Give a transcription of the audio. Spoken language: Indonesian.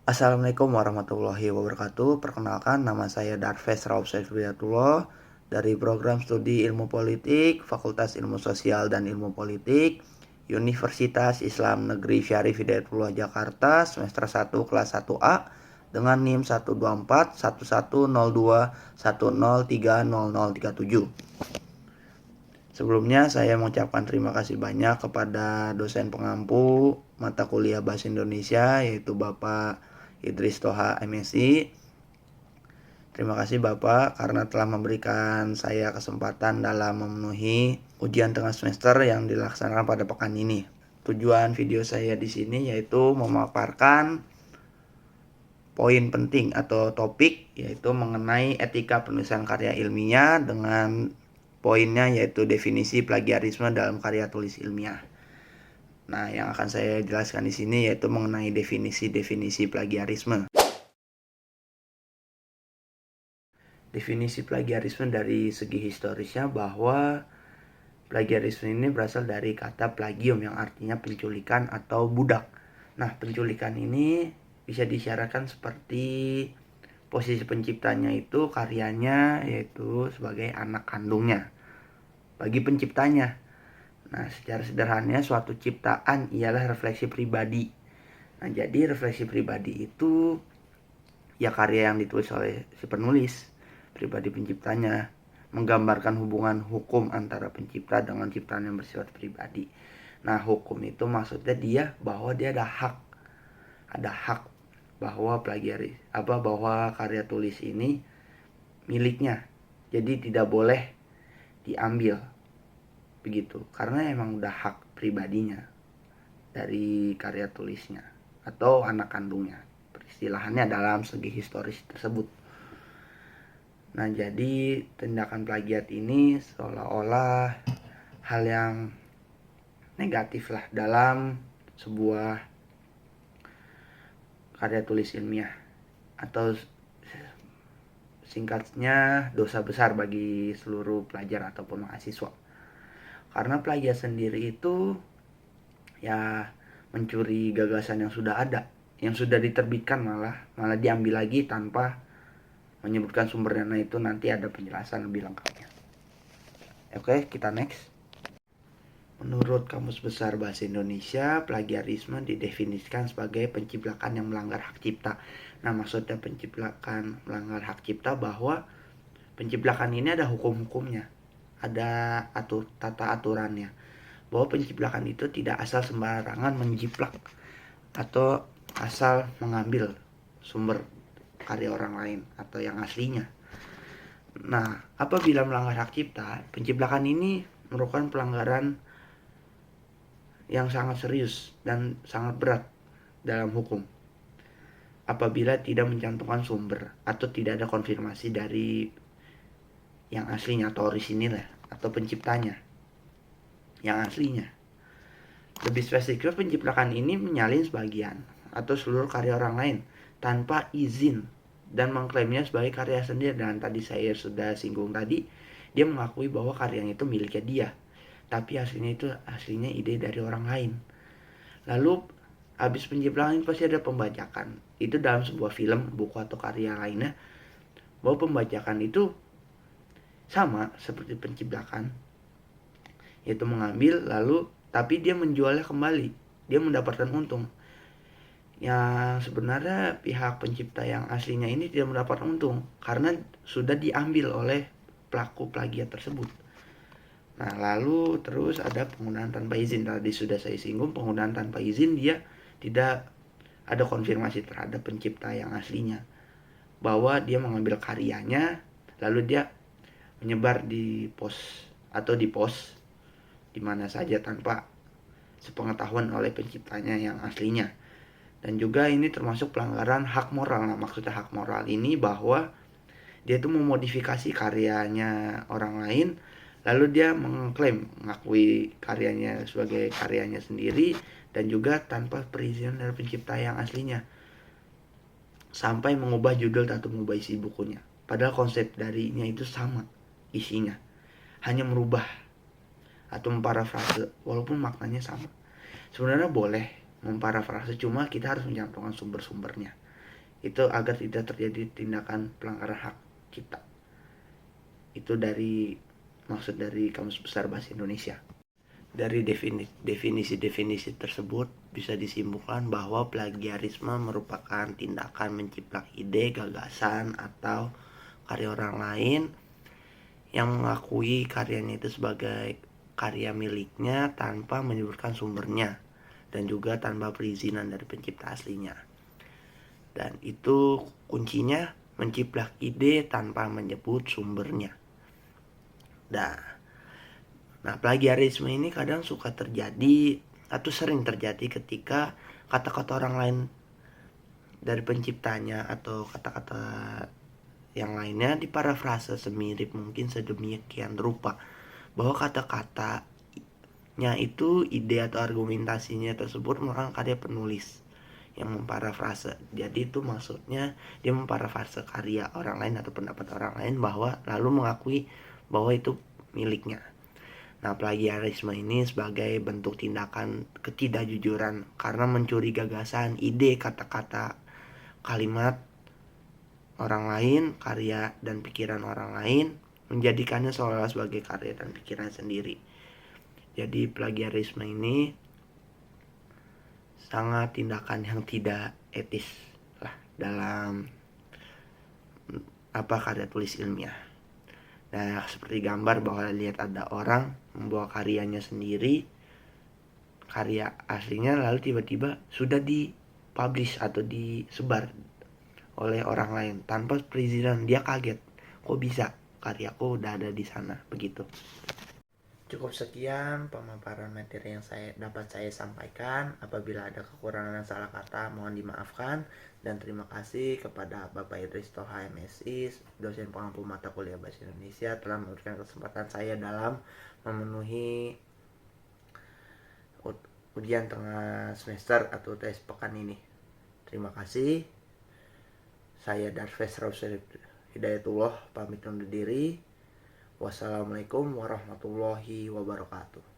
Assalamualaikum warahmatullahi wabarakatuh. Perkenalkan, nama saya Darves Raufsaif Hidayatullah dari program studi Ilmu Politik, Fakultas Ilmu Sosial dan Ilmu Politik, Universitas Islam Negeri Syarif Hidayatullah Jakarta, semester 1 kelas 1A dengan NIM 1241102103037. Sebelumnya saya mengucapkan terima kasih banyak kepada dosen pengampu mata kuliah Bahasa Indonesia yaitu Bapak Idris Toha MSI. Terima kasih Bapak karena telah memberikan saya kesempatan dalam memenuhi ujian tengah semester yang dilaksanakan pada pekan ini. Tujuan video saya di sini yaitu memaparkan poin penting atau topik yaitu mengenai etika penulisan karya ilmiah dengan poinnya yaitu definisi plagiarisme dalam karya tulis ilmiah. Nah, yang akan saya jelaskan di sini yaitu mengenai definisi plagiarisme. Definisi plagiarisme dari segi historisnya bahwa plagiarisme ini berasal dari kata plagium yang artinya penculikan atau budak. Nah, penculikan ini bisa disyaratkan seperti posisi penciptanya itu karyanya yaitu sebagai anak kandungnya bagi penciptanya. Nah, secara sederhananya suatu ciptaan ialah refleksi pribadi. Nah, jadi refleksi pribadi itu ya karya yang ditulis oleh si penulis, pribadi penciptanya, menggambarkan hubungan hukum antara pencipta dengan ciptaan yang bersifat pribadi. Nah, hukum itu maksudnya bahwa dia ada hak bahwa bahwa karya tulis ini miliknya. Jadi tidak boleh diambil begitu, karena emang udah hak pribadinya dari karya tulisnya atau anak kandungnya, peristilahannya dalam segi historis tersebut. Nah, jadi tindakan plagiat ini seolah-olah hal yang negatif lah dalam sebuah karya tulis ilmiah, atau singkatnya dosa besar bagi seluruh pelajar ataupun mahasiswa. Karena plagiat sendiri itu ya mencuri gagasan yang sudah ada, yang sudah diterbitkan, malah diambil lagi tanpa menyebutkan sumbernya. Nah, itu nanti ada penjelasan lebih lengkapnya. Oke, kita next. Menurut Kamus Besar Bahasa Indonesia, plagiarisme didefinisikan sebagai penciplakan yang melanggar hak cipta. Nah, maksudnya penciplakan melanggar hak cipta bahwa penciplakan ini ada hukum-hukumnya, ada tata aturannya, bahwa penciplakan itu tidak asal sembarangan menjiplak atau asal mengambil sumber karya orang lain atau yang aslinya. Nah, apabila melanggar hak cipta, penciplakan ini merupakan pelanggaran yang sangat serius dan sangat berat dalam hukum apabila tidak mencantumkan sumber atau tidak ada konfirmasi dari yang aslinya atau orisinil atau penciptanya yang aslinya. Lebih spesifik, penciplakan ini menyalin sebagian atau seluruh karya orang lain tanpa izin dan mengklaimnya sebagai karya sendiri. Dan tadi saya sudah singgung tadi, dia mengakui bahwa karyanya itu miliknya dia, tapi aslinya ide dari orang lain. Lalu habis penciplakan pasti ada pembajakan. Itu dalam sebuah film, buku atau karya lainnya, bahwa pembajakan itu sama seperti penciplakan, yaitu mengambil lalu tapi dia menjualnya kembali, dia mendapatkan untung. Yang sebenarnya pihak pencipta yang aslinya ini tidak mendapat untung karena sudah diambil oleh pelaku plagiat tersebut. Nah, lalu terus ada penggunaan tanpa izin. Tadi sudah saya singgung, penggunaan tanpa izin dia tidak ada konfirmasi terhadap pencipta yang aslinya bahwa dia mengambil karyanya lalu dia menyebar di post di mana saja tanpa sepengetahuan oleh penciptanya yang aslinya. Dan juga ini termasuk pelanggaran hak moral. Nah, maksudnya hak moral ini bahwa dia itu memodifikasi karyanya orang lain, lalu dia mengakui karyanya sebagai karyanya sendiri, dan juga tanpa perizinan dari pencipta yang aslinya, sampai mengubah judul atau mengubah isi bukunya. Padahal konsep darinya itu sama isinya, hanya merubah atau memparafrase walaupun maknanya sama. Sebenarnya boleh memparafrase, cuma kita harus mencantumkan sumber-sumbernya. itu agar tidak terjadi tindakan pelanggaran hak cipta. Itu dari maksud dari Kamus Besar Bahasa Indonesia. Dari definisi-definisi tersebut bisa disimpulkan bahwa plagiarisme merupakan tindakan menciplak ide, gagasan, atau karya orang lain yang mengakui karyanya itu sebagai karya miliknya tanpa menyebutkan sumbernya dan juga tanpa perizinan dari pencipta aslinya. Dan itu kuncinya menciplak ide tanpa menyebut sumbernya. Nah, plagiarisme ini kadang suka terjadi atau sering terjadi ketika kata-kata orang lain dari penciptanya atau kata-kata yang lainnya diparafrase semirip mungkin sedemikian rupa bahwa kata-katanya itu ide atau argumentasinya tersebut merupakan karya penulis yang memparafrase. Jadi itu maksudnya dia memparafrase karya orang lain atau pendapat orang lain bahwa lalu mengakui bahwa itu miliknya. Nah, plagiarisme ini sebagai bentuk tindakan ketidakjujuran karena mencuri gagasan, ide, kata-kata, kalimat orang lain, karya dan pikiran orang lain, menjadikannya seolah-olah sebagai karya dan pikiran sendiri. Jadi plagiarisme ini sangat tindakan yang tidak etis lah dalam karya tulis ilmiah. Nah, seperti gambar bahwa lihat ada orang membawa karyanya sendiri, karya aslinya lalu tiba-tiba sudah dipublish atau disebar oleh orang lain tanpa perizinan. Dia kaget, kok bisa karyaku udah ada di sana, begitu. Cukup sekian pemaparan materi yang dapat saya sampaikan. Apabila ada kekurangan dan salah kata mohon dimaafkan, dan terima kasih kepada Bapak Idris Toha MSI, dosen pengampu mata kuliah Bahasa Indonesia, telah memberikan kesempatan saya dalam memenuhi ujian tengah semester atau tes pekan ini. Terima kasih. Saya Darves Rasul Hidayatullah pamit undur diri. Wassalamualaikum warahmatullahi wabarakatuh.